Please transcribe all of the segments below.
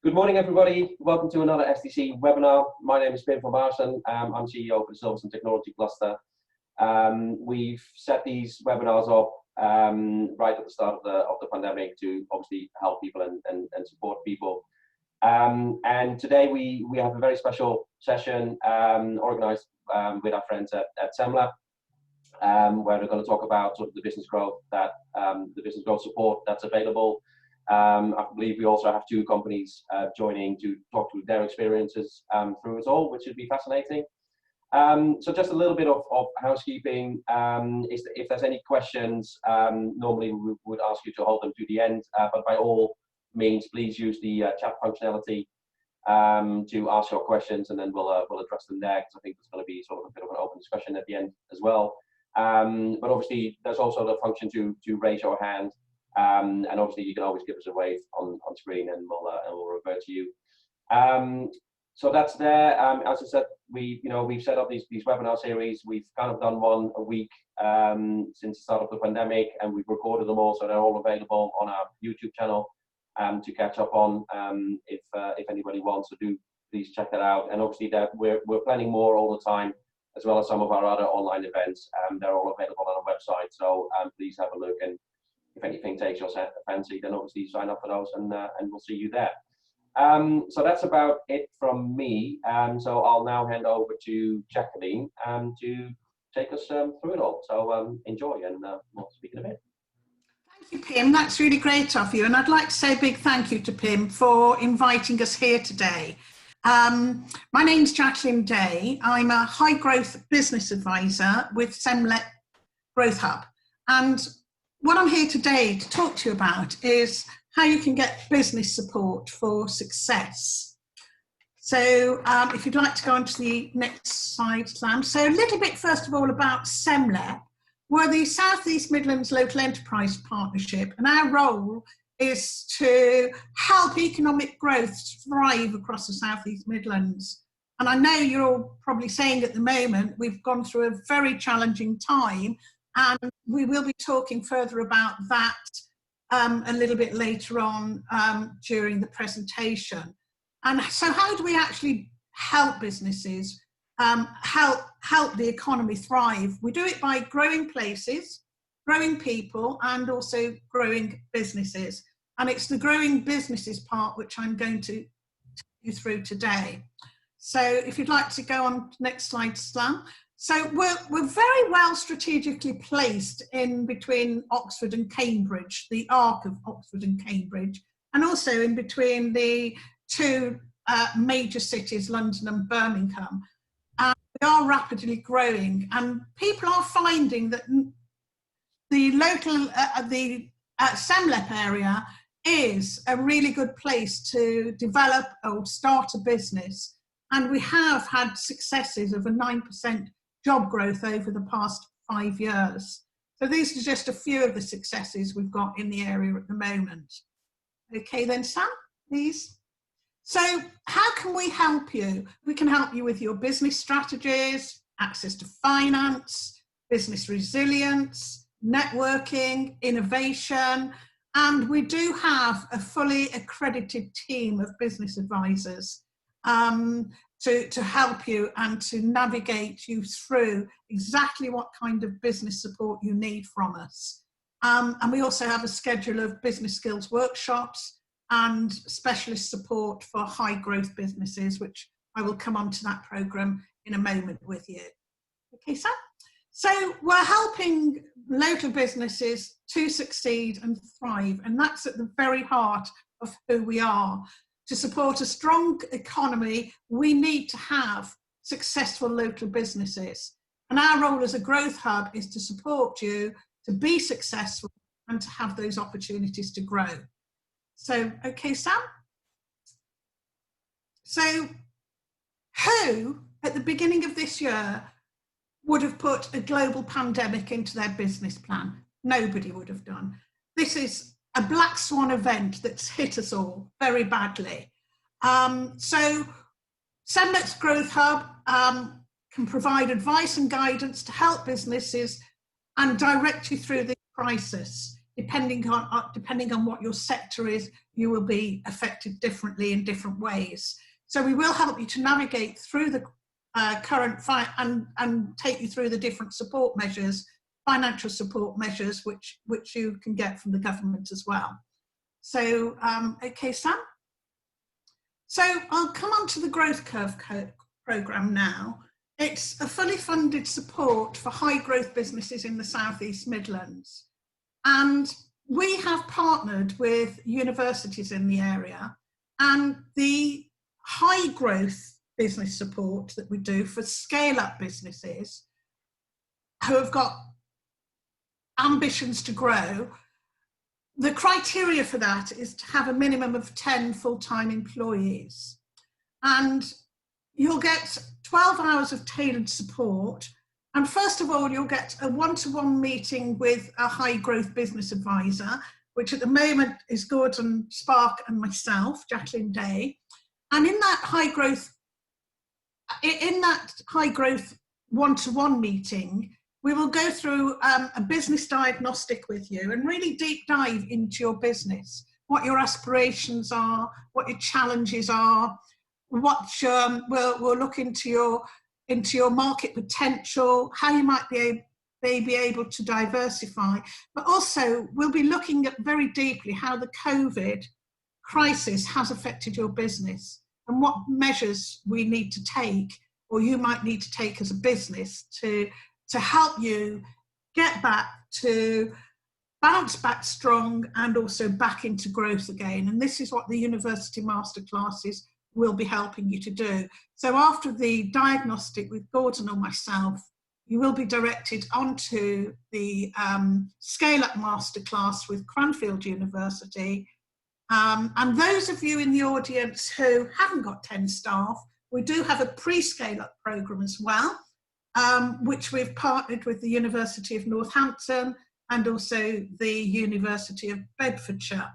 Good morning, everybody. Welcome to another STC webinar. My name is Pim van Baarsen. I'm CEO for the Silverstone Technology Cluster. We've set these webinars up right at the start of the pandemic to obviously help people and support people. And today we have a very special session organized with our friends at SEMLEP, where we're going to talk about sort of the business growth the business growth support that's available. I believe we also have two companies joining to talk through their experiences through it all, which should be fascinating. So just a little bit of housekeeping. If there's any questions, normally we would ask you to hold them to the end, but by all means, please use the chat functionality to ask your questions, and then we'll address them there, because I think there's going to be sort of a bit of an open discussion at the end as well. But obviously, there's also the function to raise your hand. And obviously, you can always give us a wave on screen, and we'll revert to you. So that's there. As I said, we've set up these webinar series. We've kind of done one a week since the start of the pandemic, and we've recorded them all, so they're all available on our YouTube channel to catch up on. If anybody wants to do, please check that out. And obviously, that we're planning more all the time, as well as some of our other online events. They're all available on our website. So please have a look, and if anything takes your fancy, then obviously sign up for those, and we'll see you there. So that's about it from me. So I'll now hand over to Jacqueline to take us through it all. So enjoy, and we'll speak in a bit. Thank you, Pim. That's really great of you. And I'd like to say a big thank you to Pim for inviting us here today. My name's Jacqueline Day. I'm a high growth business advisor with SEMLEP Growth Hub. And what I'm here today to talk to you about is how you can get business support for success. So if you'd like to go on to the next slide, Sam. So a little bit first of all about SEMLEP. We're the South East Midlands Local Enterprise Partnership, and our role is to help economic growth thrive across the South East Midlands. And I know you're all probably saying at the moment, we've gone through a very challenging time, and we will be talking further about that a little bit later on during the presentation. And so how do we actually help businesses, help the economy thrive? We do it by growing places, growing people, and also growing businesses. And it's the growing businesses part which I'm going to take you through today. So if you'd like to go on to the next slide, Slam. So we're very well strategically placed in between Oxford and Cambridge, the arc of Oxford and Cambridge, and also in between the two major cities, London and Birmingham. We are rapidly growing, and people are finding that the local, the SEMLEP area is a really good place to develop or start a business. And we have had successes of a 9% job growth over the past 5 years. So these are just a few of the successes we've got in the area at the moment. Okay then, Sam, please. So how can we help you? We can help you with your business strategies, access to finance, business resilience, networking, innovation, and we do have a fully accredited team of business advisors to help you and to navigate you through exactly what kind of business support you need from us. And we also have a schedule of business skills workshops and specialist support for high growth businesses, which I will come on to that programme in a moment with you. Okay, Sam? So we're helping local businesses to succeed and thrive, and that's at the very heart of who we are. To support a strong economy, we need to have successful local businesses. And our role as a growth hub is to support you to be successful and to have those opportunities to grow. So, okay, Sam? So, who at the beginning of this year would have put a global pandemic into their business plan? Nobody would have done. This is a black swan event that's hit us all very badly. So SEMLEP's Growth Hub can provide advice and guidance to help businesses and direct you through this crisis. depending on what your sector is, you will be affected differently in different ways. So we will help you to navigate through the current and take you through the different support measures, financial support measures, which you can get from the government as well. So, okay, Sam. So I'll come on to the Growth Curve programme now. It's a fully funded support for high growth businesses in the South East Midlands. And we have partnered with universities in the area, and the high growth business support that we do for scale up businesses who have got ambitions to grow, the criteria for that is to have a minimum of 10 full-time employees. And you'll get 12 hours of tailored support. And first of all, you'll get a one-to-one meeting with a high growth business advisor, which at the moment is Gordon Spark and myself, Jacqueline Day. And in that high growth one-to-one meeting, we will go through a business diagnostic with you and really deep dive into your business, what your aspirations are, what your challenges are, we'll look into your market potential, how you might be able to diversify, but also we'll be looking at very deeply how the COVID crisis has affected your business and what measures we need to take, or you might need to take as a business to help you get back to bounce back strong and also back into growth again. And this is what the university masterclasses will be helping you to do. So after the diagnostic with Gordon or myself, you will be directed onto the Scale Up Masterclass with Cranfield University. And those of you in the audience who haven't got 10 staff, we do have a pre-Scale Up programme as well, which we've partnered with the University of Northampton and also the University of Bedfordshire.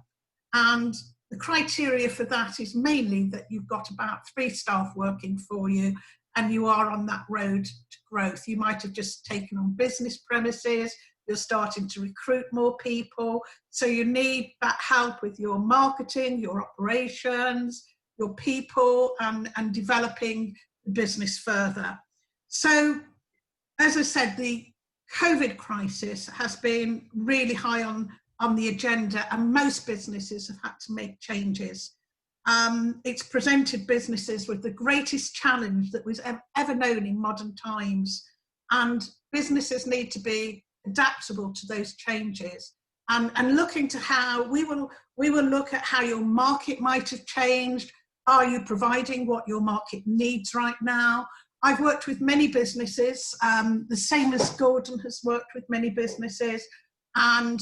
And the criteria for that is mainly that you've got about 3 staff working for you and you are on that road to growth. You might have just taken on business premises, you're starting to recruit more people, so you need that help with your marketing, your operations, your people, and developing the business further. So, as I said, the COVID crisis has been really high on the agenda, and most businesses have had to make changes. It's presented businesses with the greatest challenge that was ever known in modern times, and businesses need to be adaptable to those changes. And looking to how we will look at how your market might have changed. Are you providing what your market needs right now? I've worked with many businesses, the same as Gordon has worked with many businesses, and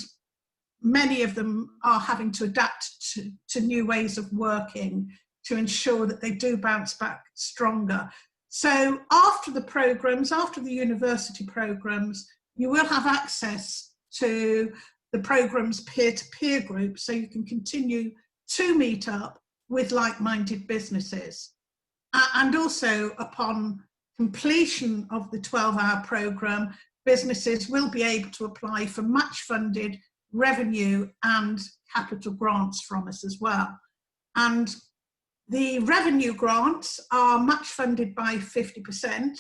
many of them are having to adapt to new ways of working to ensure that they do bounce back stronger. So after the programs, after the university programs, you will have access to the programs peer-to-peer groups, so you can continue to meet up with like-minded businesses. And also upon completion of the 12-hour program, businesses will be able to apply for match-funded revenue and capital grants from us as well. And the revenue grants are match funded by 50%,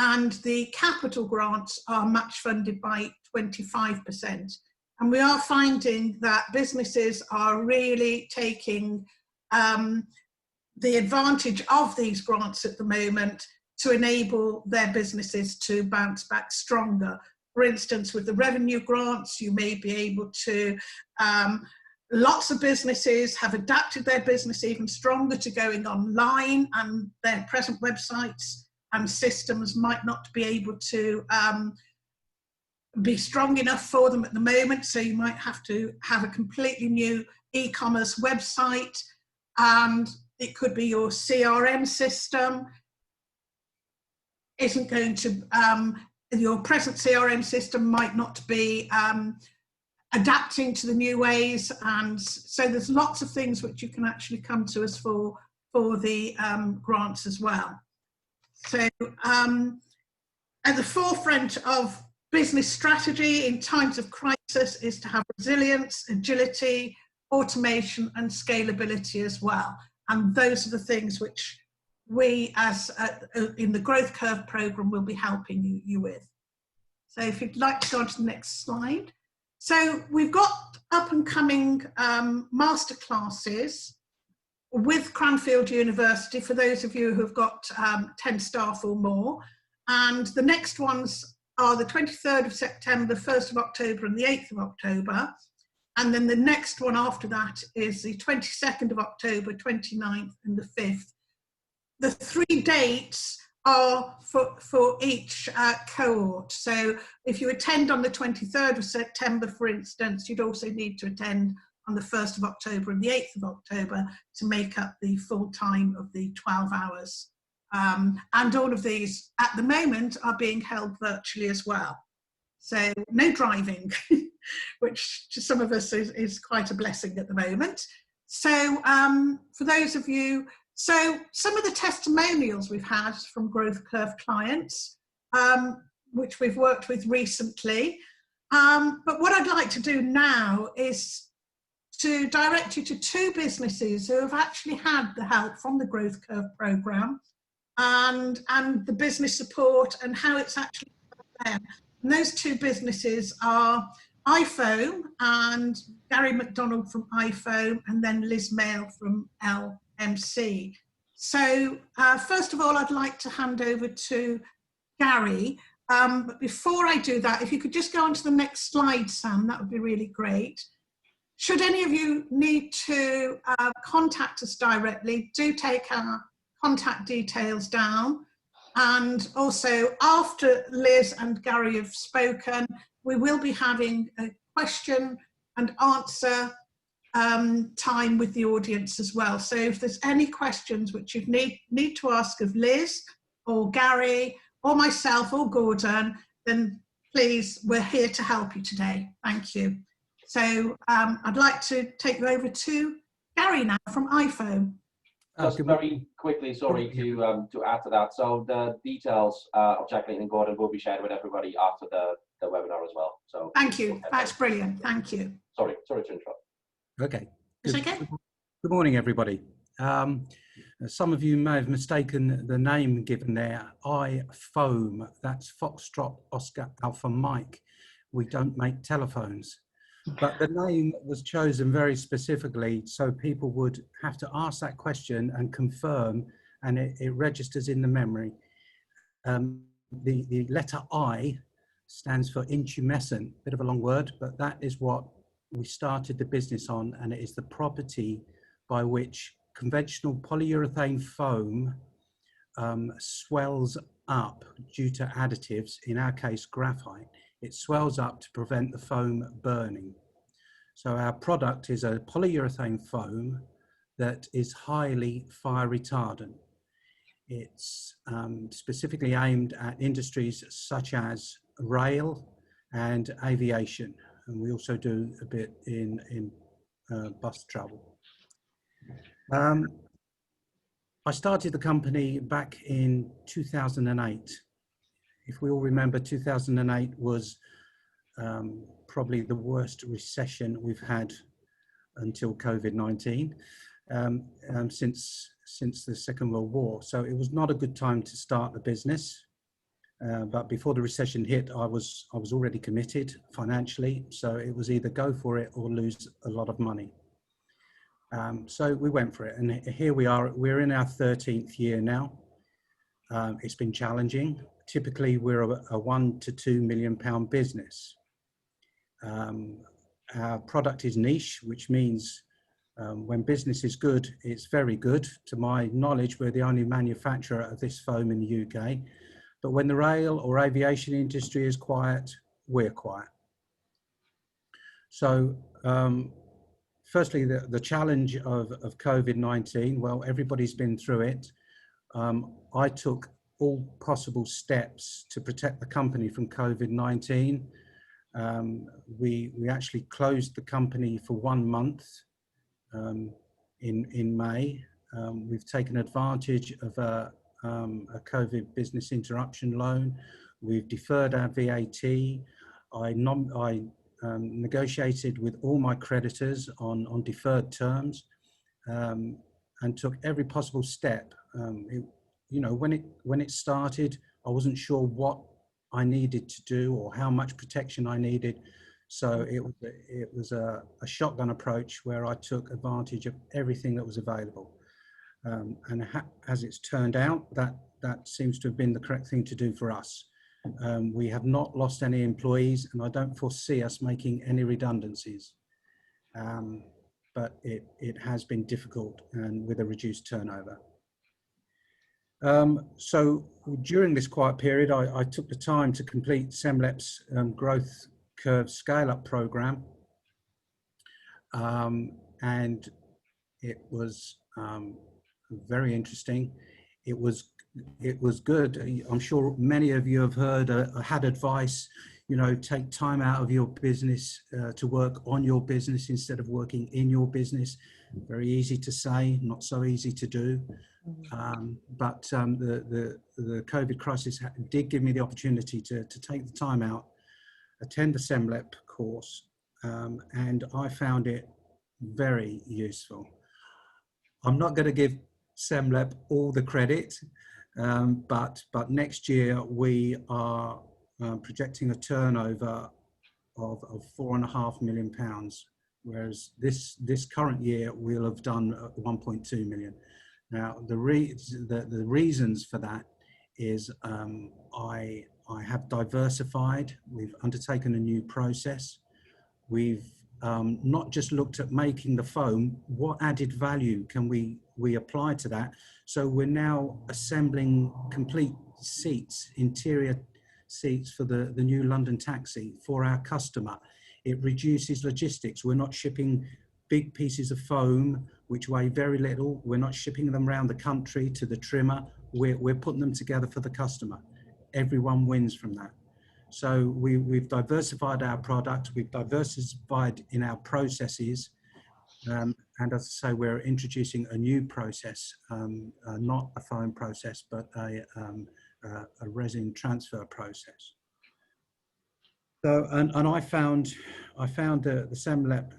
and the capital grants are match funded by 25%. And we are finding that businesses are really taking the advantage of these grants at the moment to enable their businesses to bounce back stronger. For instance, with the revenue grants, you may be able to, lots of businesses have adapted their business even stronger to going online, and their present websites and systems might not be able to be strong enough for them at the moment. So you might have to have a completely new e-commerce website, and it could be your CRM system isn't going to, your present CRM system might not be adapting to the new ways. And so there's lots of things which you can actually come to us for the grants as well. So at the forefront of business strategy in times of crisis is to have resilience, agility, automation and scalability as well. And those are the things which we as in the Growth Curve programme will be helping you with. So if you'd like to go on to the next slide. So we've got up and coming masterclasses with Cranfield University for those of you who've got 10 staff or more. And the next ones are the 23rd of September, 1st of October and the 8th of October. And then the next one after that is the 22nd of October, 29th and the 5th. The 3 dates are for each cohort. So if you attend on the 23rd of September, for instance, you'd also need to attend on the 1st of October and the 8th of October to make up the full time of the 12 hours. And all of these at the moment are being held virtually as well. So no driving, which to some of us is quite a blessing at the moment. So for those of you, so some of the testimonials we've had from Growth Curve clients, which we've worked with recently. But what I'd like to do now is to direct you to 2 businesses who have actually had the help from the Growth Curve programme and the business support and how it's actually them. And those 2 businesses are iPhone and Gary McDonald from iPhone and then Liz Mail from LMC. So first of all, I'd like to hand over to Gary. But before I do that, if you could just go on to the next slide, Sam, that would be really great. Should any of you need to contact us directly, do take our contact details down. And also after Liz and Gary have spoken, we will be having a question and answer time with the audience as well. So if there's any questions which you need to ask of Liz or Gary or myself or Gordon, then please, we're here to help you today. Thank you. So I'd like to take you over to Gary now from iPhone. Just very quickly, sorry, to add to that. So the details of Jacqueline and Gordon will be shared with everybody after the webinar as well. So thank you. That's brilliant. Thank you. Sorry to interrupt. Okay. It's okay. Good morning, everybody. Some of you may have mistaken the name given there, iPhone. That's Foxtrot Oscar Alpha Mike. We don't make telephones. But the name was chosen very specifically so people would have to ask that question and confirm, and it registers in the memory. The letter I stands for intumescent, bit of a long word, but that is what we started the business on, and it is the property by which conventional polyurethane foam swells up due to additives, in our case graphite. It swells up to prevent the foam burning. So our product is a polyurethane foam that is highly fire retardant. It's specifically aimed at industries such as rail and aviation. And we also do a bit in bus travel. I started the company back in 2008. If we all remember, 2008 was probably the worst recession we've had until COVID-19 since the Second World War. So it was not a good time to start the business. But before the recession hit, I was already committed financially. So it was either go for it or lose a lot of money. So we went for it, and here we are. We're in our 13th year now. It's been challenging. Typically, we're a £1 to £2 million business. Our product is niche, which means when business is good, it's very good. To my knowledge, we're the only manufacturer of this foam in the UK. But when the rail or aviation industry is quiet, we're quiet. So firstly, the challenge of COVID-19, well, everybody's been through it. I took all possible steps to protect the company from COVID-19. We actually closed the company for 1 month in May. We've taken advantage of a COVID business interruption loan. We've deferred our VAT. I negotiated with all my creditors on deferred terms, and took every possible step. When it started, I wasn't sure what I needed to do or how much protection I needed. So it was a shotgun approach where I took advantage of everything that was available. As it's turned out, that seems to have been the correct thing to do for us. We have not lost any employees, and I don't foresee us making any redundancies. But it has been difficult and with a reduced turnover. So during this quiet period, I took the time to complete SEMLEP's growth curve scale-up program, and it was very interesting. It was good. I'm sure many of you have had advice, take time out of your business to work on your business instead of working in your business. Very easy to say, not so easy to do. But the COVID crisis did give me the opportunity to take the time out, attend the SEMLEP course, and I found it very useful. I'm not going to give SEMLEP all the credit, but next year we are projecting a turnover of £4.5 million, whereas this current year we'll have done 1.2 million. Now the reasons for that is I have diversified. We've undertaken a new process. We've not just looked at making the foam. What added value can we apply to that? So we're now assembling complete seats, interior seats for the new London taxi for our customer. It reduces logistics. We're not shipping big pieces of foam which weigh very little. We're not shipping them around the country to the trimmer. We're putting them together for the customer. Everyone wins from that. So we've diversified our product, we've diversified in our processes, and as I say, we're introducing a new process, not a foam process, but a resin transfer process. So, and I found the SEMLEP,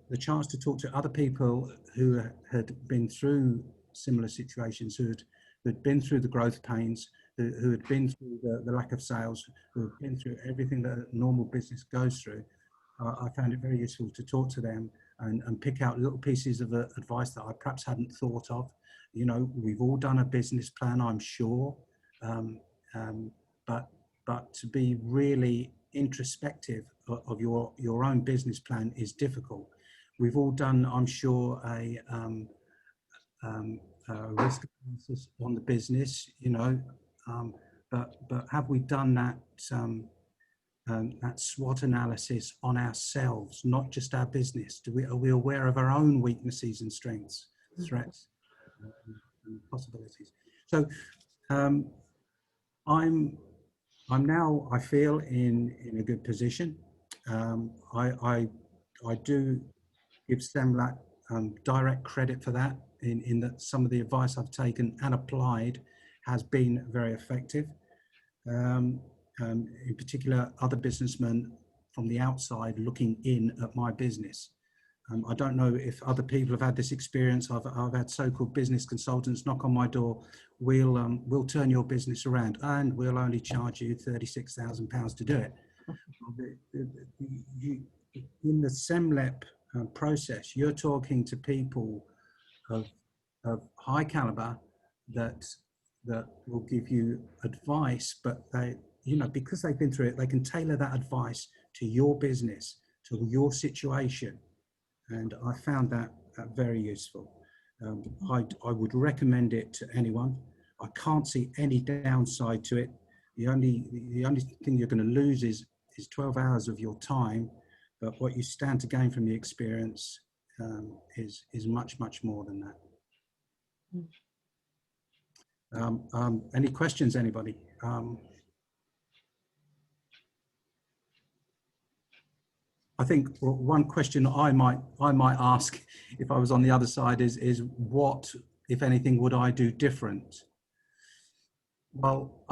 the chance to talk to other people who had been through similar situations, who had been through the growth pains, who had been through the lack of sales, who had been through everything that a normal business goes through. I found it very useful to talk to them and pick out little pieces of advice that I perhaps hadn't thought of. We've all done a business plan, I'm sure, but to be really introspective of your own business plan is difficult. We've all done, I'm sure, a risk analysis on the business, but have we done that that SWOT analysis on ourselves, not just our business? Are we aware of our own weaknesses and strengths, threats, and possibilities? So I'm now, I feel, in a good position. I do give SEMLEP direct credit for that, in that some of the advice I've taken and applied has been very effective. In particular, other businessmen from the outside looking in at my business. I don't know if other people have had this experience. I've had so-called business consultants knock on my door. We'll turn your business around, and we'll only charge you £36,000 to do it. In the SEMLEP process, you're talking to people of high caliber that will give you advice, but they, because they've been through it, they can tailor that advice to your business, to your situation. And I found that very useful. I would recommend it to anyone. I can't see any downside to it. The only thing you're going to lose is 12 hours of your time, but what you stand to gain from the experience is much, much more than that. Any questions, anybody? I think one question I might ask if I was on the other side is what, if anything, would I do different? Well,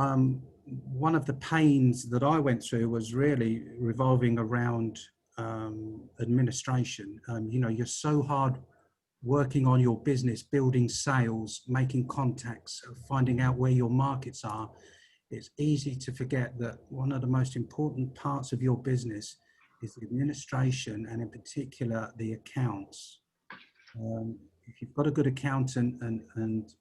one of the pains that I went through was really revolving around administration. You know, you're so hard working on your business, building sales, making contacts, finding out where your markets are. It's easy to forget that one of the most important parts of your business is the administration, and in particular the accounts. If you've got a good accountant and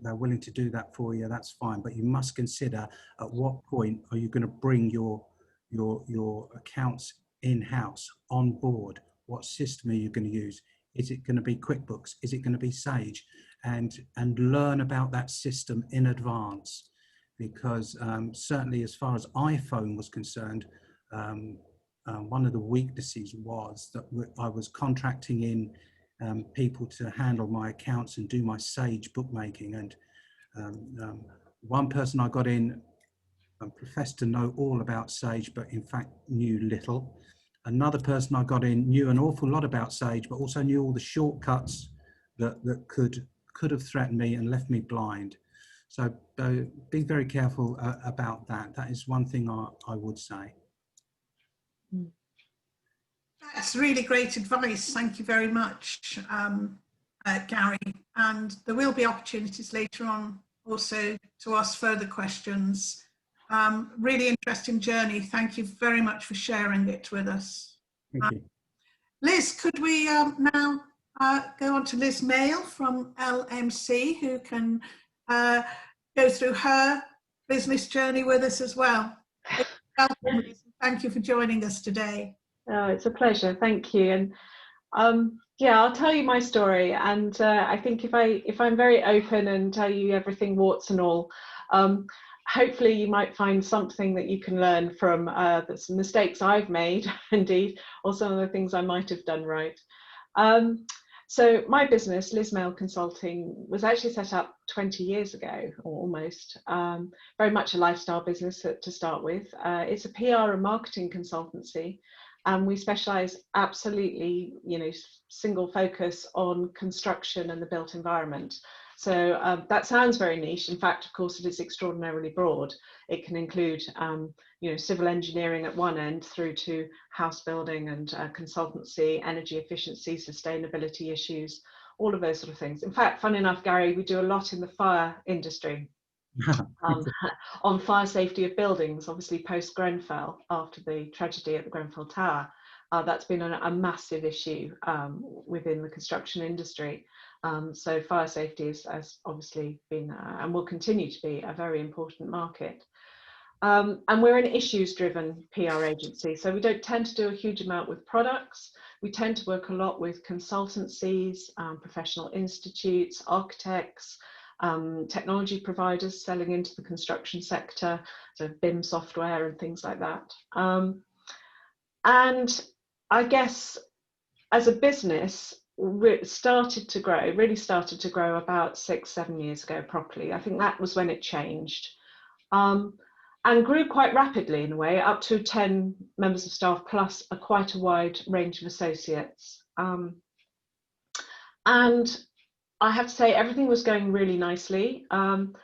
they're willing to do that for you, that's fine. But you must consider at what point are you going to bring your accounts in-house, on board. What system are you going to use? Is it going to be QuickBooks? Is it going to be Sage? And learn about that system in advance, because certainly as far as iPhone was concerned, one of the weaknesses was that I was contracting in people to handle my accounts and do my Sage bookmaking. And one person I got in professed to know all about Sage, but in fact knew little. Another person I got in knew an awful lot about Sage, but also knew all the shortcuts that could have threatened me and left me blind. So be very careful about that. That is one thing I would say. That's really great advice. Thank you very much, Gary. And there will be opportunities later on also to ask further questions. Really interesting journey. Thank you very much for sharing it with us. Thank you. Liz, could we now go on to Liz Mail from LMC, who can go through her business journey with us as well. Welcome, Liz. Thank you for joining us today. Oh, it's a pleasure. Thank you. And yeah, I'll tell you my story. And I think if I'm very open and tell you everything, warts and all, hopefully you might find something that you can learn from some mistakes I've made, indeed, or some of the things I might have done right. So my business, Liz Mail Consulting, was actually set up 20 years ago, or almost. Very much a lifestyle business to start with. It's a PR and marketing consultancy, and we specialise absolutely, single focus on construction and the built environment. So that sounds very niche. In fact, of course, it is extraordinarily broad. It can include, civil engineering at one end through to house building and consultancy, energy efficiency, sustainability issues, all of those sort of things. In fact, fun enough, Gary, we do a lot in the fire industry. On fire safety of buildings, obviously post Grenfell, after the tragedy at the Grenfell Tower. That's been a massive issue within the construction industry. So fire safety has obviously been and will continue to be a very important market. And we're an issues-driven PR agency, so we don't tend to do a huge amount with products. We tend to work a lot with consultancies, professional institutes, architects, technology providers selling into the construction sector, so BIM software and things like that. And I guess as a business, really started to grow about 6-7 years ago properly. I think that was when it changed, and grew quite rapidly in a way, up to 10 members of staff plus quite a wide range of associates. And I have to say everything was going really nicely. Funnily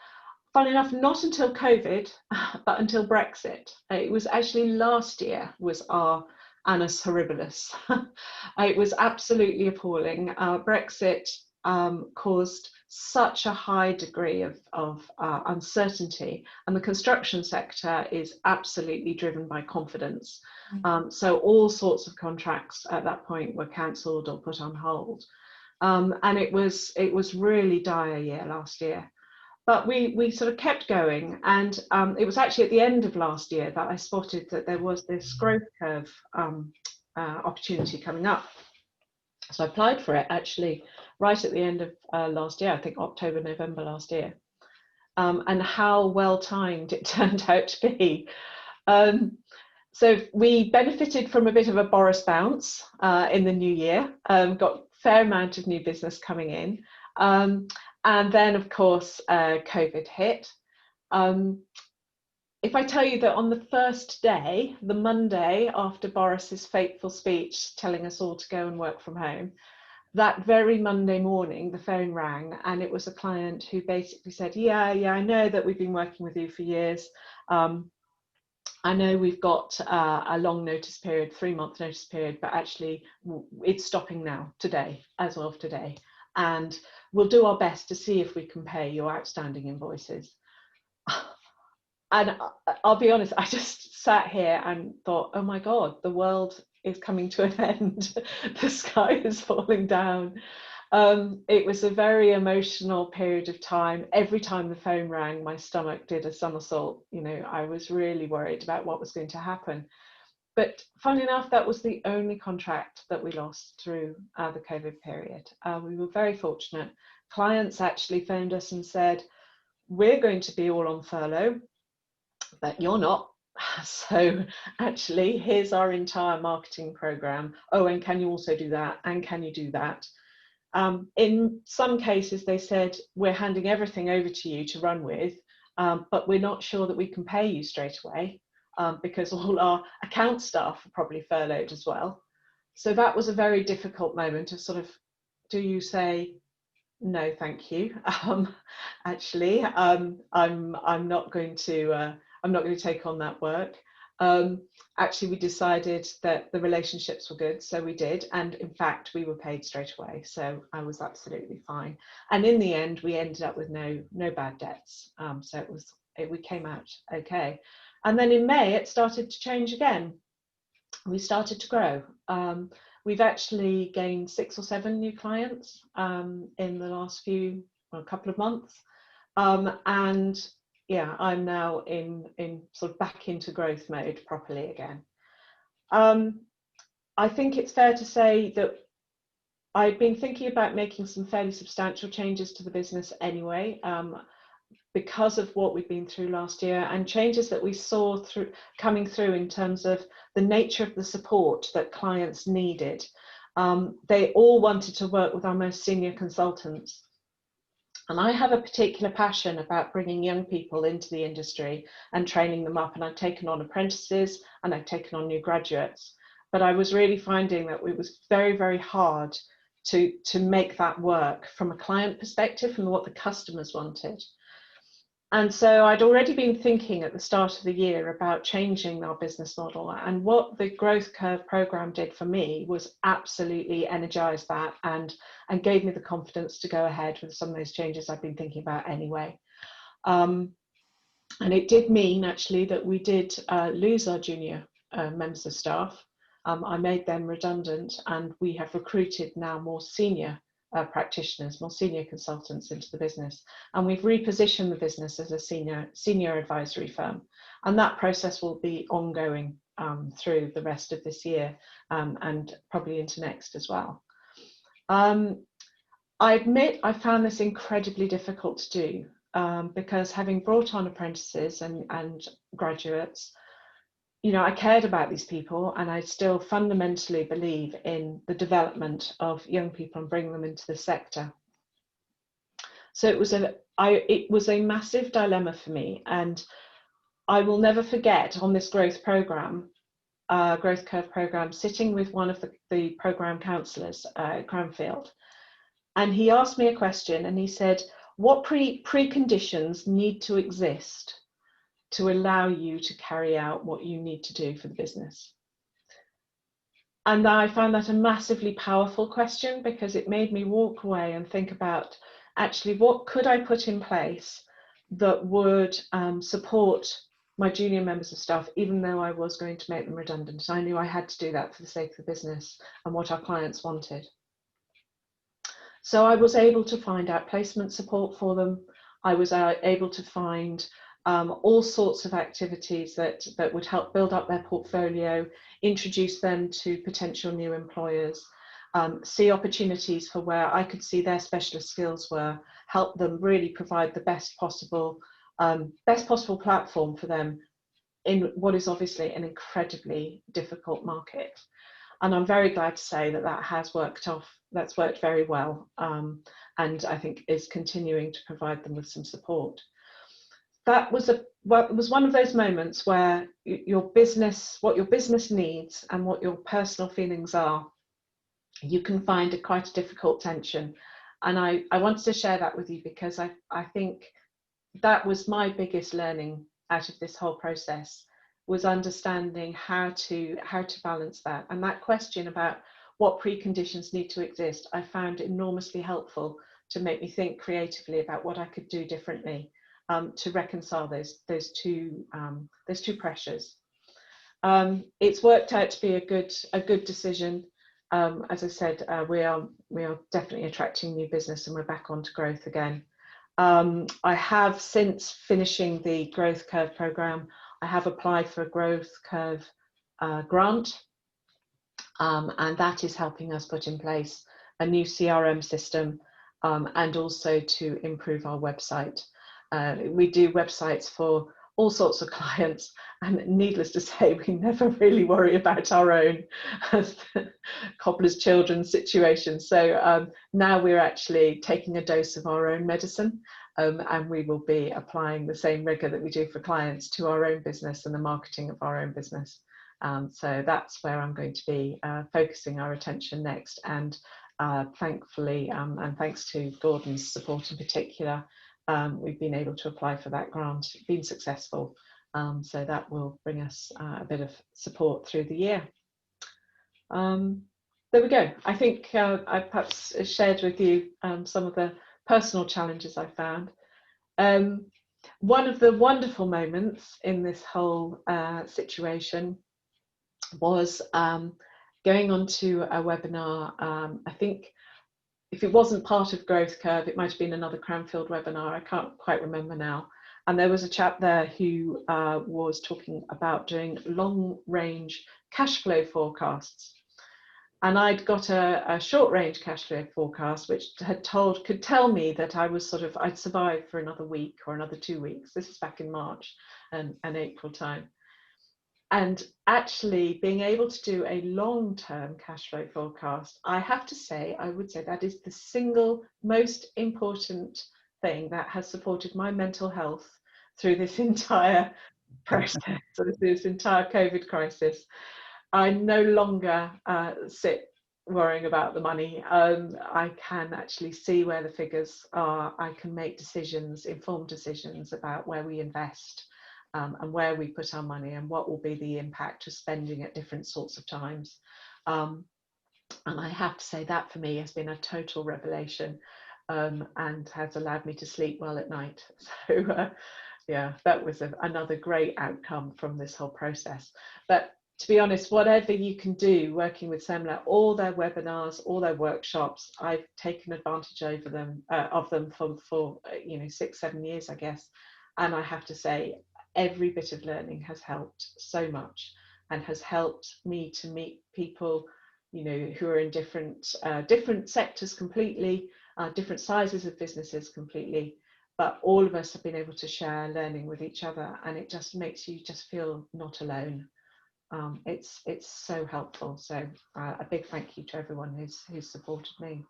enough, not until COVID, but until Brexit. It was actually last year was our annus horribilis. It was absolutely appalling. Brexit caused such a high degree of uncertainty, and the construction sector is absolutely driven by confidence. So all sorts of contracts at that point were cancelled or put on hold. And it was really dire year last year. But we sort of kept going, and it was actually at the end of last year that I spotted that there was this growth curve opportunity coming up. So I applied for it actually right at the end of last year, I think October, November last year. And how well timed it turned out to be. So we benefited from a bit of a Boris bounce in the new year, got a fair amount of new business coming in. And then, of course, COVID hit. If I tell you that on the first day, the Monday after Boris's fateful speech telling us all to go and work from home, that very Monday morning, the phone rang, and it was a client who basically said, yeah, I know that we've been working with you for years. I know we've got a long notice period, 3-month notice period, but actually it's stopping now, today, as of today. And we'll do our best to see if we can pay your outstanding invoices. And I'll be honest, I just sat here and thought, oh my God, the world is coming to an end. The sky is falling down. It was a very emotional period of time. Every time the phone rang, my stomach did a somersault. You know, I was really worried about what was going to happen. But funnily enough, that was the only contract that we lost through the COVID period. We were very fortunate. Clients actually phoned us and said, we're going to be all on furlough, but you're not. So actually, here's our entire marketing program. Oh, and can you also do that? And can you do that? In some cases, they said, we're handing everything over to you to run with, but we're not sure that we can pay you straight away because all our account staff are probably furloughed as well. So that was a very difficult moment of sort of, do you say, no, thank you. Actually, I'm not going to take on that work. Actually, we decided that the relationships were good, so we did, and in fact we were paid straight away, so I was absolutely fine. And in the end, we ended up with no bad debts, so we came out okay. And then in May, it started to change again. We started to grow. We've actually gained 6 or 7 new clients in the last couple of months, and yeah, I'm now in sort of back into growth mode properly again. I think it's fair to say that I've been thinking about making some fairly substantial changes to the business anyway, because of what we've been through last year and changes that we saw coming through in terms of the nature of the support that clients needed. They all wanted to work with our most senior consultants. And I have a particular passion about bringing young people into the industry and training them up. And I've taken on apprentices and I've taken on new graduates. But I was really finding that it was very, very hard to make that work from a client perspective, from what the customers wanted. And so I'd already been thinking at the start of the year about changing our business model, and what the Growth Curve program did for me was absolutely energize that and gave me the confidence to go ahead with some of those changes I've been thinking about anyway. And it did mean actually that we did lose our junior members of staff. I made them redundant, and we have recruited now more senior practitioners, more senior consultants into the business, and we've repositioned the business as a senior advisory firm, and that process will be ongoing through the rest of this year and probably into next as well. I admit I found this incredibly difficult to do because having brought on apprentices and graduates, you know, I cared about these people, and I still fundamentally believe in the development of young people and bringing them into the sector. So it was a massive dilemma for me, and I will never forget on this growth program, Growth Curve program, sitting with one of the program counsellors at Cranfield, and he asked me a question, and he said, "What preconditions need to exist to allow you to carry out what you need to do for the business?" And I found that a massively powerful question, because it made me walk away and think about actually what could I put in place that would support my junior members of staff, even though I was going to make them redundant. I knew I had to do that for the sake of the business and what our clients wanted. So I was able to find out placement support for them. I was able to find all sorts of activities that would help build up their portfolio, introduce them to potential new employers, see opportunities for where I could see their specialist skills were, help them really provide the best possible platform for them in what is obviously an incredibly difficult market. And I'm very glad to say that that has worked that's worked very well, and I think is continuing to provide them with some support. That was it was one of those moments where what your business needs and what your personal feelings are you can find quite a difficult tension. And I wanted to share that with you because I think that was my biggest learning out of this whole process, was understanding how to balance that. And that question about what preconditions need to exist, I found enormously helpful to make me think creatively about what I could do differently to reconcile those two pressures. It's worked out to be a good decision. As I said, we are definitely attracting new business, and we're back onto growth again. I have, since finishing the Growth Curve programme, I have applied for a Growth Curve grant, and that is helping us put in place a new CRM system, and also to improve our website. We do websites for all sorts of clients, and needless to say, we never really worry about our own cobbler's children situation. So now we're actually taking a dose of our own medicine, and we will be applying the same rigor that we do for clients to our own business and the marketing of our own business. So that's where I'm going to be focusing our attention next. And thankfully, and thanks to Gordon's support in particular, we've been able to apply for that grant, been successful. So that will bring us a bit of support through the year. There we go. I think I perhaps shared with you some of the personal challenges I found. One of the wonderful moments in this whole situation was going on to a webinar. I think if it wasn't part of Growth Curve, it might have been another Cranfield webinar. I can't quite remember now. And there was a chap there who was talking about doing long-range cash flow forecasts. And I'd got a short-range cash flow forecast, which could tell me that I'd survive for another week or another 2 weeks. This is back in March and April time. And actually being able to do a long-term cash flow forecast, I have to say, I would say that is the single most important thing that has supported my mental health through this entire process, this entire COVID crisis. I no longer sit worrying about the money. I can actually see where the figures are. I can make decisions, informed decisions about where we invest and where we put our money and what will be the impact of spending at different sorts of times. And I have to say that for me has been a total revelation and has allowed me to sleep well at night. So yeah, that was another great outcome from this whole process. But to be honest, whatever you can do working with SEMLEP, all their webinars, all their workshops, I've taken advantage of them for 6-7 years, I guess. And I have to say, every bit of learning has helped so much and has helped me to meet people, who are in different sectors completely, different sizes of businesses completely. But all of us have been able to share learning with each other, and it just makes you just feel not alone. It's so helpful. So a big thank you to everyone who's supported me.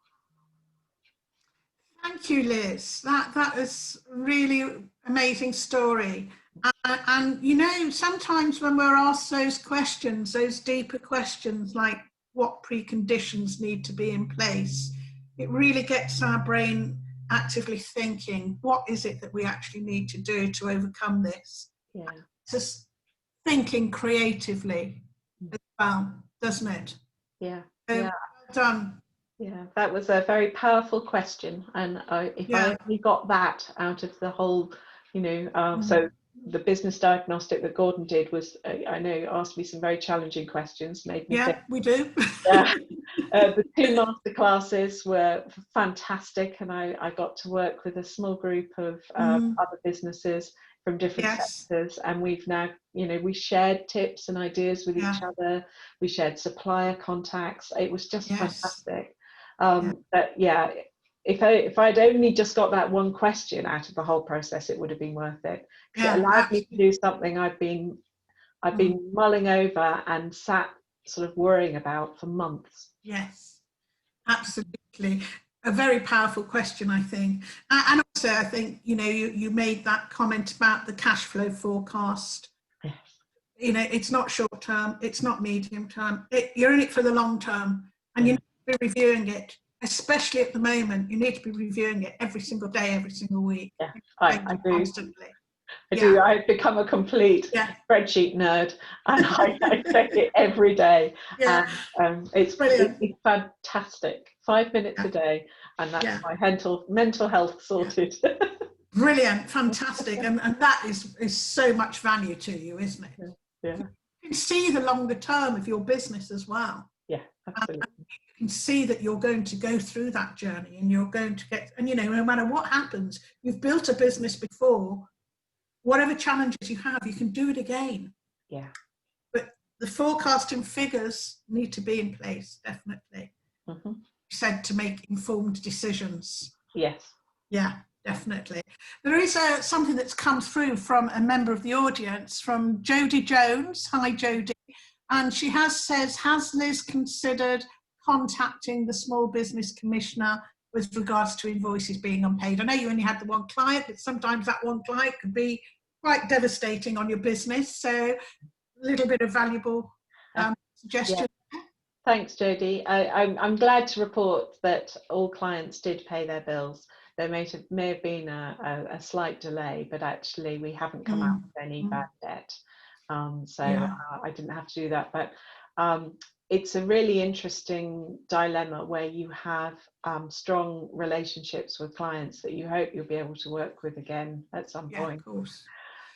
Thank you, Liz. That was really amazing story. And sometimes when we're asked those questions, those deeper questions like what preconditions need to be in place, it really gets our brain actively thinking, what is it that we actually need to do to overcome this? Yeah. Just thinking creatively as well, doesn't it? Yeah. So, yeah. Well done. Yeah, that was a very powerful question, and if I only got that out of the whole, so the business diagnostic that Gordon did was, I know, asked me some very challenging questions, made me think. We do. Yeah. The 2 masterclasses were fantastic, and I got to work with a small group of other businesses from different sectors, and we've now, we shared tips and ideas with each other. We shared supplier contacts. It was just fantastic. But yeah, if I'd only just got that one question out of the whole process, it would have been worth it. It allowed me to do something I've been mulling over and sat sort of worrying about for months. Yes, absolutely. A very powerful question, I think. And also, I think, you made that comment about the cash flow forecast. Yes. It's not short term, it's not medium term. You're in it for the long term. And be reviewing it, especially at the moment. You need to be reviewing it every single day, every single week. Yeah, I do. Constantly. I do. I've become a complete spreadsheet nerd, and I check it every day. Yeah. And it's fantastic. 5 minutes a day, and that's my mental health sorted. Brilliant, fantastic, and that is so much value to you, isn't it? Yeah. You can see the longer term of your business as well. Yeah, absolutely. And you can see that you're going to go through that journey, and you're going to get, and no matter what happens, you've built a business before. Whatever challenges you have, you can do it again. Yeah. But the forecasting figures need to be in place, definitely. Mm-hmm. You said to make informed decisions. Yes. Yeah, definitely. There is something that's come through from a member of the audience, from Jodie Jones. Hi, Jodie. And she says, has Liz considered contacting the Small Business Commissioner with regards to invoices being unpaid? I know you only had the one client, but sometimes that one client could be quite devastating on your business. So a little bit of valuable suggestion. Yeah. Thanks, Jodie. I'm glad to report that all clients did pay their bills. There may have been a slight delay, but actually we haven't come out with any bad debt. I didn't have to do that. But it's a really interesting dilemma where you have strong relationships with clients that you hope you'll be able to work with again at some point. Of course.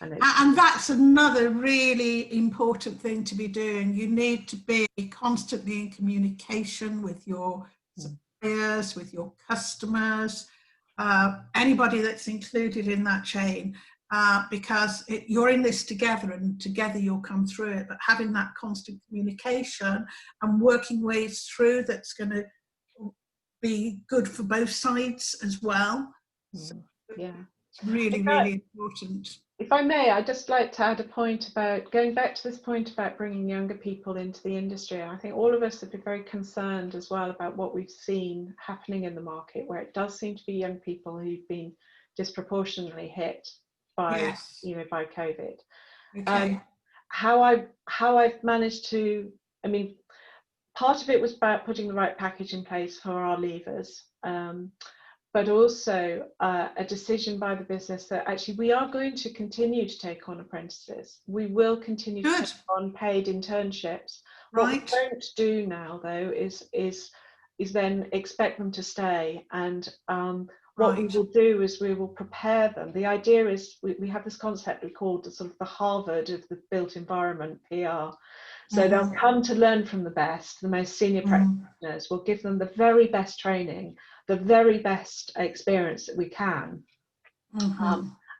And that's another really important thing to be doing. You need to be constantly in communication with your suppliers, with your customers, anybody that's included in that chain. Because you're in this together, and together you'll come through it. But having that constant communication and working ways through, that's going to be good for both sides as well. So it's really, really important. If I may, I'd just like to add a point about going back to this point about bringing younger people into the industry. I think all of us have been very concerned as well about what we've seen happening in the market, where it does seem to be young people who've been disproportionately hit by by COVID. Okay. How I've managed to, part of it was about putting the right package in place for our leavers, but also a decision by the business that actually we are going to continue to take on apprentices. We will continue to take on paid internships. Right. What we don't do now, though, is then expect them to stay. And what we will do is we will prepare them. The idea is we have this concept we call the sort of the Harvard of the built environment, PR. So they'll come to learn from the best, the most senior practitioners. We'll give them the very best training, the very best experience that we can.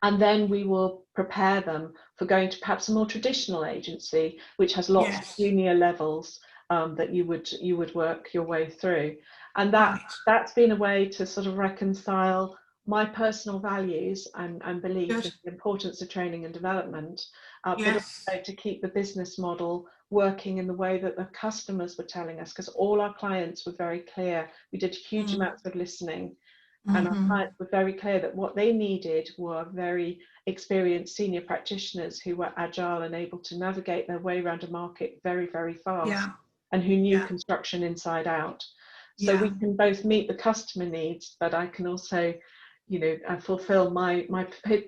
And then we will prepare them for going to perhaps a more traditional agency, which has lots of junior levels that you would work your way through. And that's been a way to sort of reconcile my personal values and belief in the importance of training and development, but also to keep the business model working in the way that the customers were telling us, because all our clients were very clear. We did huge amounts of listening, and our clients were very clear that what they needed were very experienced senior practitioners who were agile and able to navigate their way around a market very, very fast, and who knew construction inside out. So we can both meet the customer needs, but I can also, fulfill my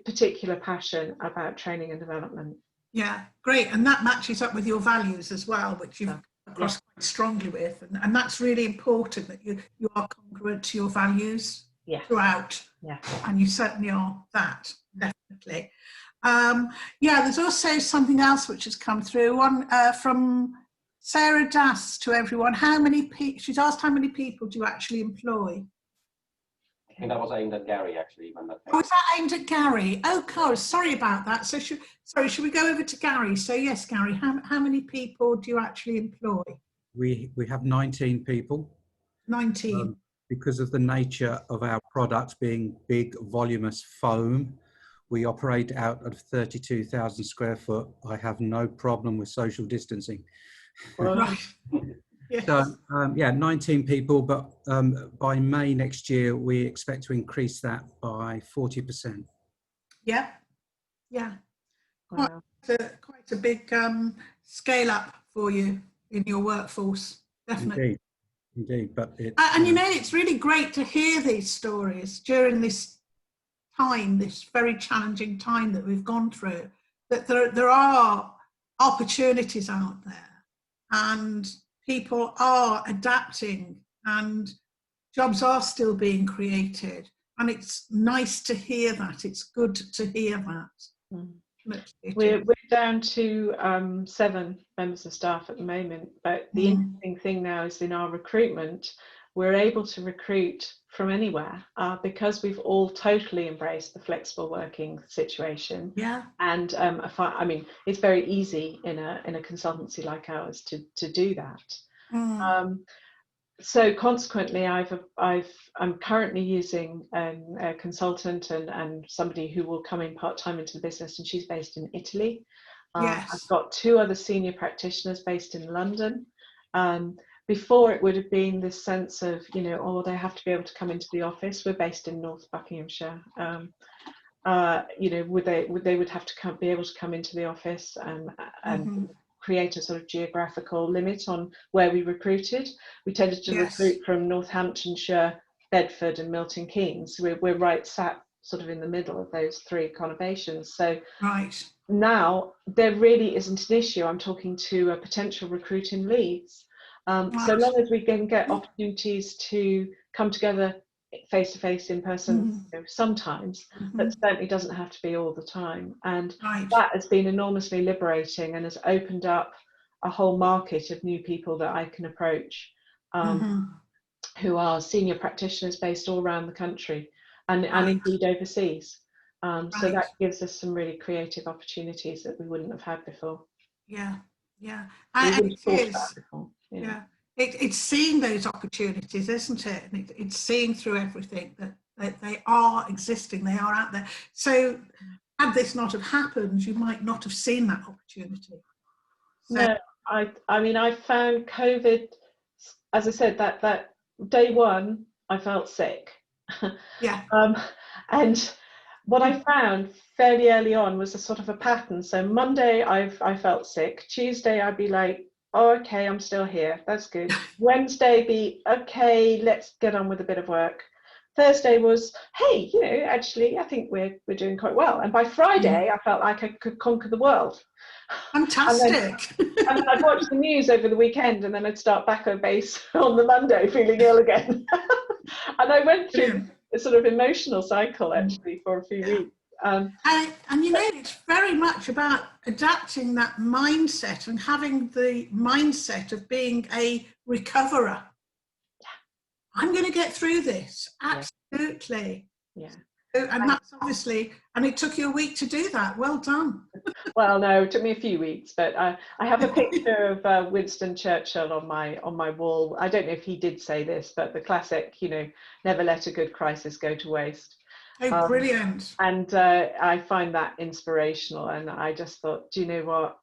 particular passion about training and development. Yeah, great. And that matches up with your values as well, which you've across quite strongly with. And that's really important, that you are congruent to your values throughout. Yeah. And you certainly are that, definitely. There's also something else which has come through, one from Sarah Das to everyone. She's asked how many people do you actually employ? I think that was aimed at Gary, actually. Was that aimed at Gary? Oh, Carl, sorry about that. So should we go over to Gary? So yes, Gary, how many people do you actually employ? We have 19 people. 19. Because of the nature of our product being big, voluminous foam, we operate out of 32,000 square foot. I have no problem with social distancing. Right. Yes. So 19 people, but by May next year we expect to increase that by 40%. Yeah. Wow. Quite a big scale up for you in your workforce, definitely. Indeed, but and you know, it's really great to hear these stories during this time, this very challenging time that we've gone through, that there are opportunities out there and people are adapting and jobs are still being created. And it's nice to hear that. It's good to hear that. We're down to 7 members of staff at the moment, but the interesting thing now is in our recruitment, we're able to recruit from anywhere because we've all totally embraced the flexible working situation. Yeah. And I mean, it's very easy in a consultancy like ours to do that. So consequently, I'm currently using a consultant and somebody who will come in part-time into the business, and she's based in Italy. Yes. I've got 2 other senior practitioners based in London. Before, it would have been this sense of, you know, oh, they have to be able to come into the office. We're based in North Buckinghamshire. You know, they would have to be able to come into the office and create a sort of geographical limit on where we recruited. We tended to recruit from Northamptonshire, Bedford and Milton Keynes. We're right sat sort of in the middle of those 3 conurbations. So now there really isn't an issue. I'm talking to a potential recruit in Leeds. So long as we can get opportunities to come together face to face in person, you know, sometimes, but certainly doesn't have to be all the time. And that has been enormously liberating and has opened up a whole market of new people that I can approach, who are senior practitioners based all around the country and indeed overseas. So that gives us some really creative opportunities that we wouldn't have had before. Yeah. And it is. It's seeing those opportunities, isn't it? And it's seeing through everything that they are existing, they are out there. So had this not have happened, you might not have seen that opportunity. So, no, I mean, I found COVID, as I said, that day one, I felt sick. And what I found fairly early on was a sort of a pattern. So Monday, I felt sick. Tuesday, I'd be like, oh, okay, I'm still here. That's good. Wednesday, be okay, let's get on with a bit of work. Thursday was, hey, you know, actually, I think we're doing quite well. And by Friday, I felt like I could conquer the world. Fantastic. And then I'd watch the news over the weekend, and then I'd start back on base on the Monday, feeling ill again. And I went through a sort of emotional cycle, actually, for a few weeks. And you know, it's very much about adapting that mindset and having the mindset of being a recoverer. I'm going to get through this. Absolutely. And that's obviously, and it took you a week to do that. Well done. Well, no, it took me a few weeks, but I have a picture of Winston Churchill on my wall. I don't know if he did say this, but the classic, you know, never let a good crisis go to waste. Oh, brilliant. And I find that inspirational. And I just thought, do you know what?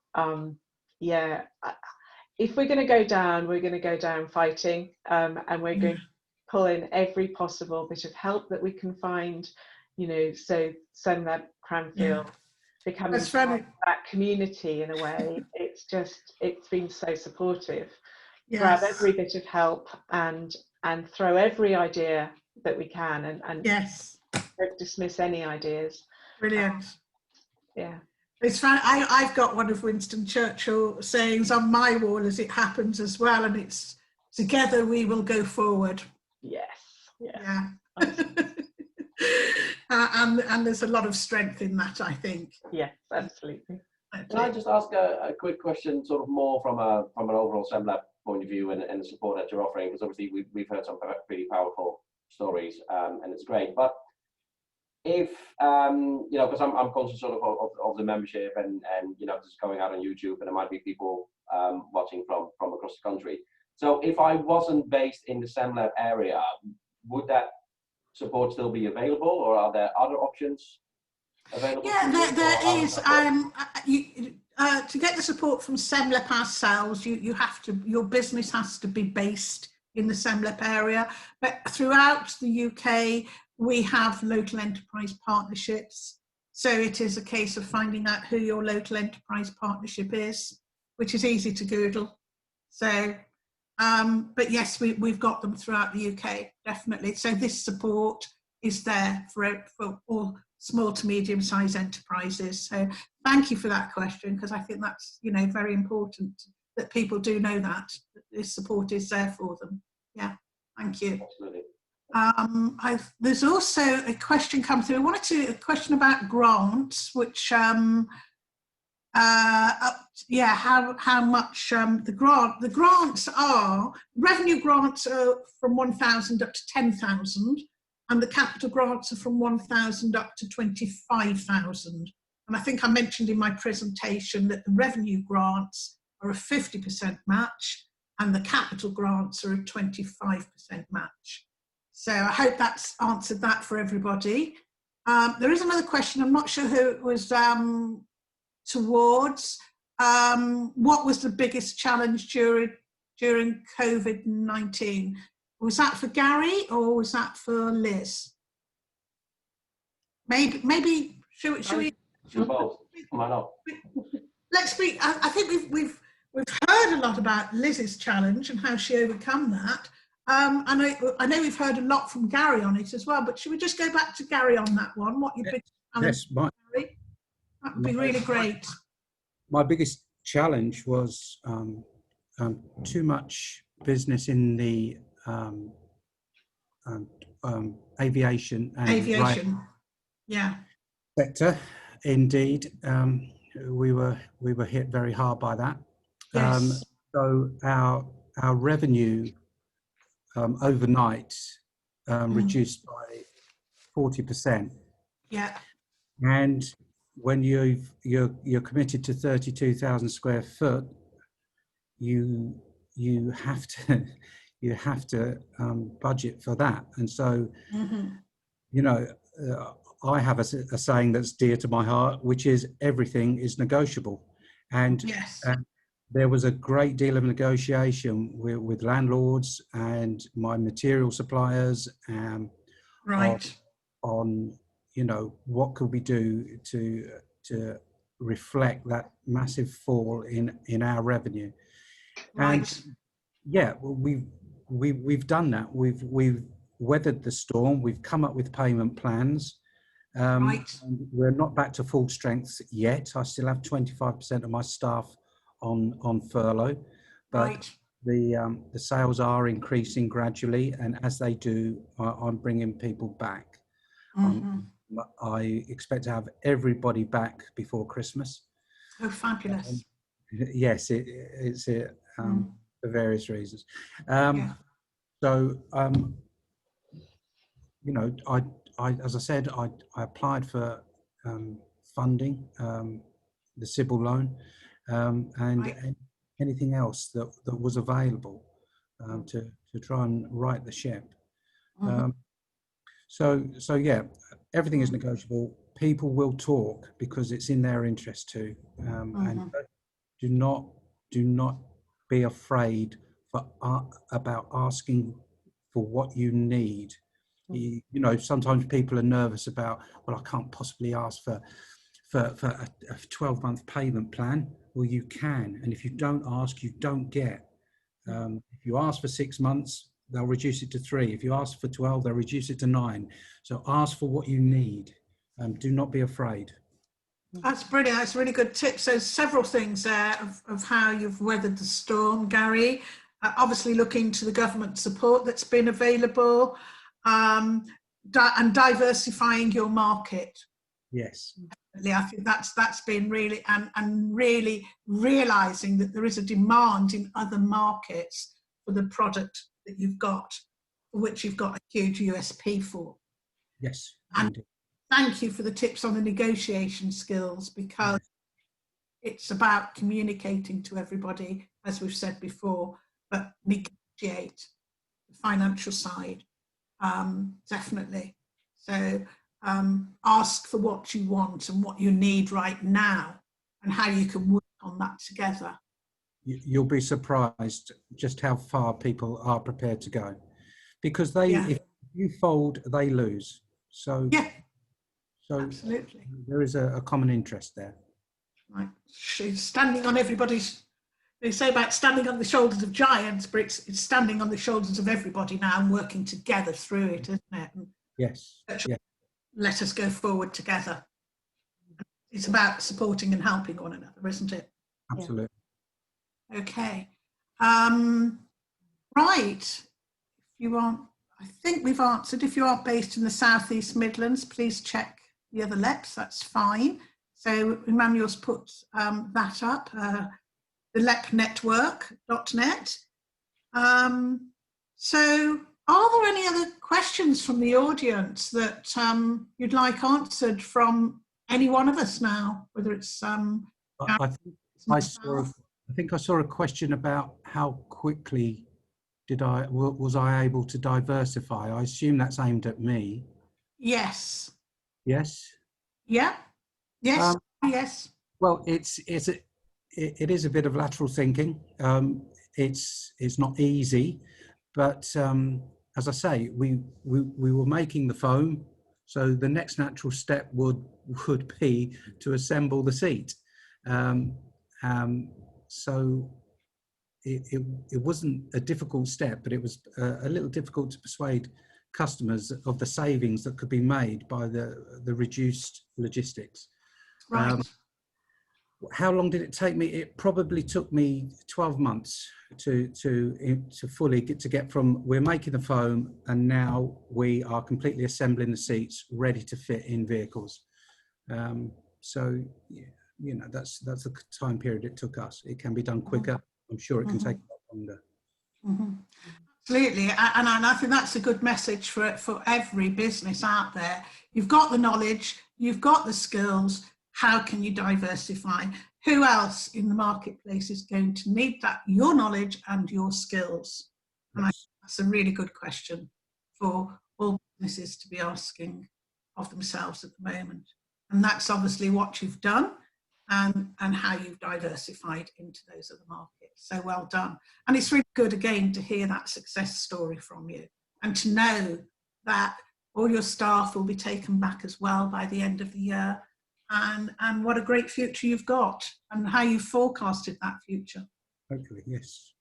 If we're going to go down, we're going to go down fighting, and we're going to pull in every possible bit of help that we can find, you know, so SEMLEP, Cranfield, becoming that community in a way. It's been so supportive. Grab every bit of help and throw every idea that we can and don't dismiss any ideas. Brilliant. It's fun. I've got one of Winston Churchill sayings on my wall as it happens as well, and it's together we will go forward. And there's a lot of strength in that, I think. Yes, absolutely. Can I just ask a quick question, sort of more from an overall SEMLEP point of view and the support that you're offering? Because obviously we've heard some pretty powerful stories, and it's great. But if you know, because I'm conscious sort of the membership and you know, this is going out on YouTube, and there might be people watching from across the country. So if I wasn't based in the SEMLEP area, would that support still be available, or are there other options available? Yeah, there is. To get the support from SEMLEP ourselves, you have to, your business has to be based in the SEMLEP area. But throughout the UK, we have local enterprise partnerships. So it is a case of finding out who your local enterprise partnership is, which is easy to Google. So But yes, we've got them throughout the UK, definitely. So this support is there for all small to medium-sized enterprises. So thank you for that question, because I think that's, you know, very important that people do know that this support is there for them. Yeah, thank you. Absolutely. There's also a question come through. A question about grants, which how much the grants are. Revenue grants are from 1,000 up to 10,000, and the capital grants are from 1,000 up to 25,000. And I think I mentioned in my presentation that the revenue grants are a 50% match, and the capital grants are a 25% match. So I hope that's answered that for everybody. There is another question. I'm not sure who it was towards. What was the biggest challenge during COVID-19? Was that for Gary or was that for Liz? Maybe should we? Both. Come on up. Let's be. I think we've heard a lot about Liz's challenge and how she overcome that. I know we've heard a lot from Gary on it as well, but should we just go back to Gary on that one? What your biggest challenge? Yes, Gary? That would be really great. My biggest challenge was too much business in the aviation and rail yeah, sector. Indeed, we were hit very hard by that. yes. So our revenue overnight reduced by 40%. Yeah. And when you're committed to 32,000 square foot, you have to budget for that. And so, you know, I have a saying that's dear to my heart, which is everything is negotiable. And yes. There was a great deal of negotiation with landlords and my material suppliers, right. on you know, what could we do to reflect that massive fall in our revenue. Right. And yeah, we've done that. We've weathered the storm. We've come up with payment plans. Right. And we're not back to full strength yet. I still have 25% of my staff on furlough, but right. the sales are increasing gradually, and as they do, I'm bringing people back. I expect to have everybody back before Christmas. Oh, fabulous. Yes, it's for various reasons. Yeah. So, you know, I as I said, I applied for funding, the Sybil loan, and right. anything else that was available to try and right the ship. So yeah, everything is negotiable. People will talk because it's in their interest too, and do not be afraid about asking for what you need. You know, sometimes people are nervous about, well, I can't possibly ask for a 12-month payment plan. Well, you can, and if you don't ask, you don't get. If you ask for 6 months, they'll reduce it to 3. If you ask for 12, they'll reduce it to 9. So ask for what you need. Do not be afraid. That's brilliant. That's a really good tip. So several things there of how you've weathered the storm, Gary. Obviously looking to the government support that's been available, and diversifying your market. Yes. I think that's been really, and really realising that there is a demand in other markets for the product that you've got, for which you've got a huge USP for. Yes. And indeed. thank you for the tips on the negotiation skills, because it's about communicating to everybody, as we've said before, but negotiate the financial side, definitely. So ask for what you want and what you need right now, and how you can work on that together. You'll be surprised just how far people are prepared to go, because if you fold, they lose. So yeah, so absolutely, there is a common interest there. Right, she's standing on everybody's They say about standing on the shoulders of giants, but it's standing on the shoulders of everybody now and working together through it, isn't it? And Yes. Yeah. let us go forward together. It's about supporting and helping one another, isn't it? Absolutely. Okay. Right. If you aren't, I think we've answered. If you are based in the South East Midlands, please check the other LEPs. That's fine. So Emmanuel's put that up. The lepnetwork.net. So are there any other questions from the audience that you'd like answered from any one of us now, whether it's I think I saw a question about how quickly was I able to diversify. I assume that's aimed at me. Yes. Yes. Yeah. Yes. Yes. Well, it is a bit of lateral thinking. It's not easy, but as I say, we were making the foam, so the next natural step would be to assemble the seat. So it wasn't a difficult step, but it was a little difficult to persuade customers of the savings that could be made by the reduced logistics. Right. How long did it take me? It probably took me 12 months to fully get from we're making the foam and now we are completely assembling the seats ready to fit in vehicles. So you know, that's the time period it took us. It can be done quicker. I'm sure it can take a lot longer. Absolutely, and I think that's a good message for every business out there. You've got the knowledge, you've got the skills. How can you diversify? Who else in the marketplace is going to need that, your knowledge and your skills? And I think that's a really good question for all businesses to be asking of themselves at the moment. And that's obviously what you've done and how you've diversified into those other markets. So well done. And it's really good again to hear that success story from you and to know that all your staff will be taken back as well by the end of the year. And what a great future you've got and how you forecasted that future. Hopefully, yes.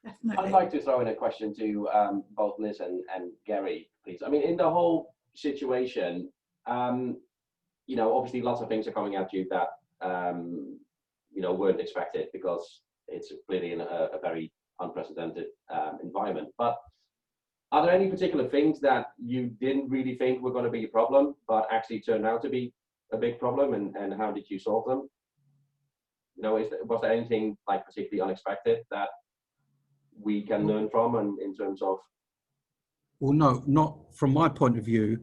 Definitely. I'd like to throw in a question to both Liz and Gary, please. I mean, in the whole situation, you know, obviously lots of things are coming at you that, you know, weren't expected because it's clearly in a very unprecedented environment. But are there any particular things that you didn't really think were going to be a problem, but actually turned out to be a big problem, and how did you solve them? You know, was there anything like particularly unexpected that we can learn from, and in terms of? Well, no, not from my point of view.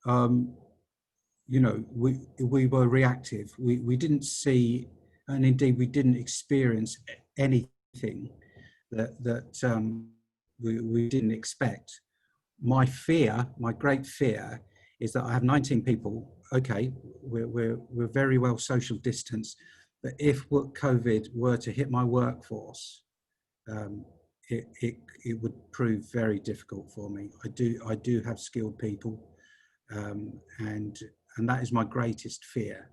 You know, we were reactive. We didn't see, and indeed we didn't experience anything that we didn't expect. My great fear, is that I have 19 people. Okay, we're very well social distance, but if COVID were to hit my workforce, it would prove very difficult for me. I do have skilled people, and that is my greatest fear.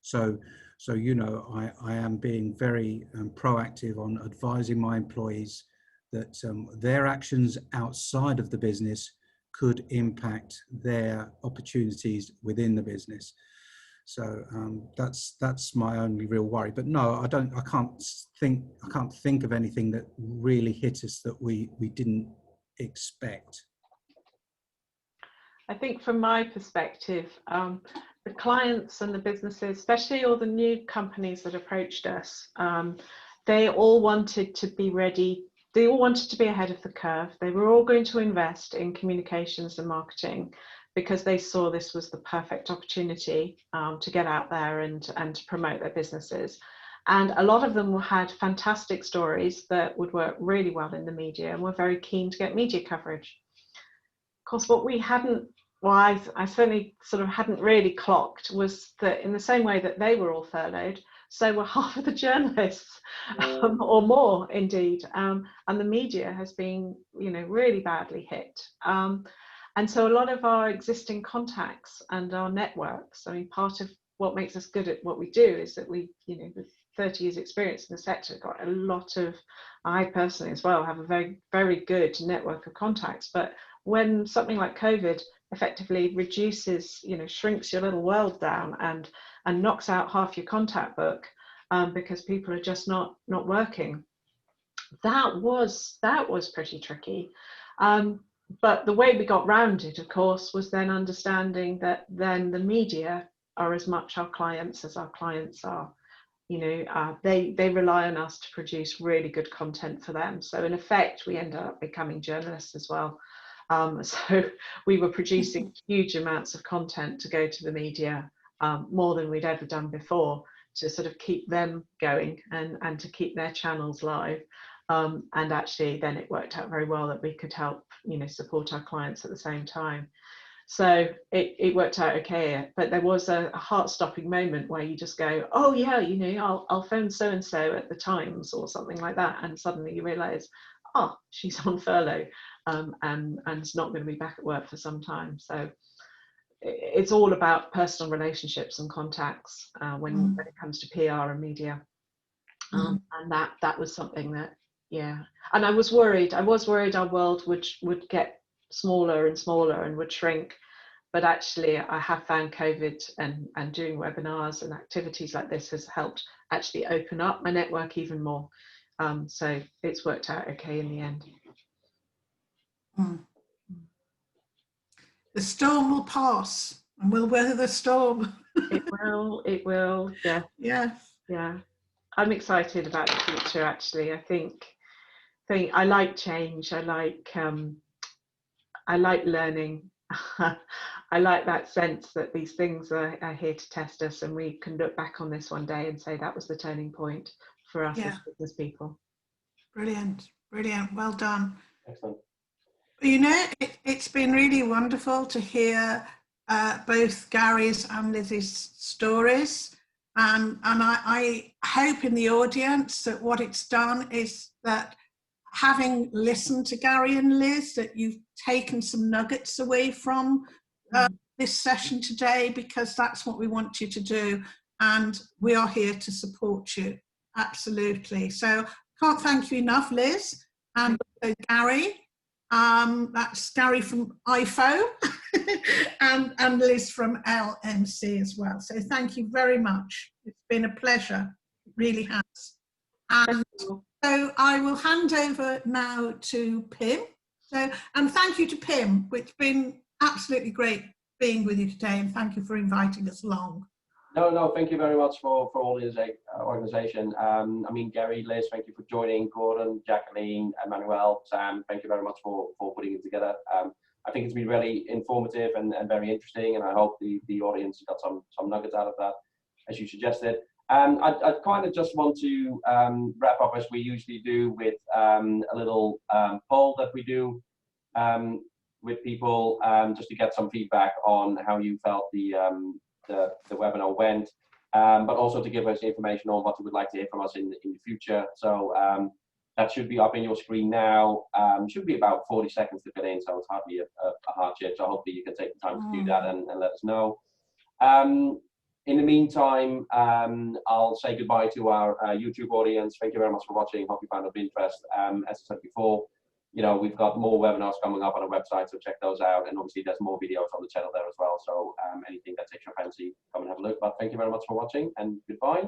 So you know, I am being very proactive on advising my employees that their actions outside of the business could impact their opportunities within the business. So that's my only real worry. But no, I can't think of anything that really hit us that we didn't expect. I think from my perspective, the clients and the businesses, especially all the new companies that approached us, they all wanted to be ready. They all wanted to be ahead of the curve. They were all going to invest in communications and marketing because they saw this was the perfect opportunity to get out there and to promote their businesses. And a lot of them had fantastic stories that would work really well in the media and were very keen to get media coverage. Of course, what we hadn't, well, I certainly sort of hadn't really clocked was that in the same way that they were all furloughed, so were half of the journalists, or more indeed. And the media has been, you know, really badly hit. And so a lot of our existing contacts and our networks, I mean, part of what makes us good at what we do is that we, you know, 30 years experience in the sector, got a lot of, I personally as well have a very, very good network of contacts. But when something like COVID effectively reduces, you know, shrinks your little world down and knocks out half your contact book, because people are just not working, that was pretty tricky. But the way we got round it, of course, was then understanding that then the media are as much our clients as our clients are. You know, they rely on us to produce really good content for them. So in effect, we ended up becoming journalists as well. So we were producing huge amounts of content to go to the media, more than we'd ever done before, to sort of keep them going and to keep their channels live. And actually then it worked out very well that we could help, you know, support our clients at the same time. So it worked out okay, but there was a heart-stopping moment where you just go, oh yeah, you know, I'll phone so-and-so at the Times or something like that, and suddenly you realise, oh, she's on furlough, and is not going to be back at work for some time. So it's all about personal relationships and contacts when it comes to PR and media, and that was something that, yeah. And I was worried our world would get smaller and smaller and would shrink, but actually I have found COVID and doing webinars and activities like this has helped actually open up my network even more. So it's worked out okay in the end. The storm will pass and we'll weather the storm. It will, yeah. Yeah. I'm excited about the future, actually. I think I like change. I like learning. I like that sense that these things are here to test us, and we can look back on this one day and say that was the turning point for us as business people. Brilliant, brilliant. Well done. Excellent. You know, it's been really wonderful to hear both Gary's and Liz's stories. And I hope in the audience that what it's done is that, having listened to Gary and Liz, that you've taken some nuggets away from this session today, because that's what we want you to do. And we are here to support you. Absolutely. So can't thank you enough, Liz, and Gary. That's Gary from IFO and Liz from LMC as well. So thank you very much. It's been a pleasure. It really has. And so I will hand over now to Pim. So, and thank you to Pim. It's been absolutely great being with you today, and thank you for inviting us along. No, thank you very much for all this organisation. I mean, Gary, Liz, thank you for joining. Gordon, Jacqueline, Emmanuel, Sam, thank you very much for putting it together. I think it's been really informative and very interesting, and I hope the audience got some nuggets out of that, as you suggested. I kind of just want to wrap up, as we usually do, with a little poll that we do with people, just to get some feedback on how you felt the webinar went, but also to give us information on what you would like to hear from us in the future. So that should be up in your screen now. Should be about 40 seconds to fill in, so it's hardly a hardship. So hopefully you can take the time to do that and let us know. In the meantime, I'll say goodbye to our YouTube audience. Thank you very much for watching. Hope you found it of interest. As I said before, you know, we've got more webinars coming up on our website, so check those out. And obviously there's more videos on the channel there as well. So anything that takes your fancy, come and have a look. But thank you very much for watching, and goodbye.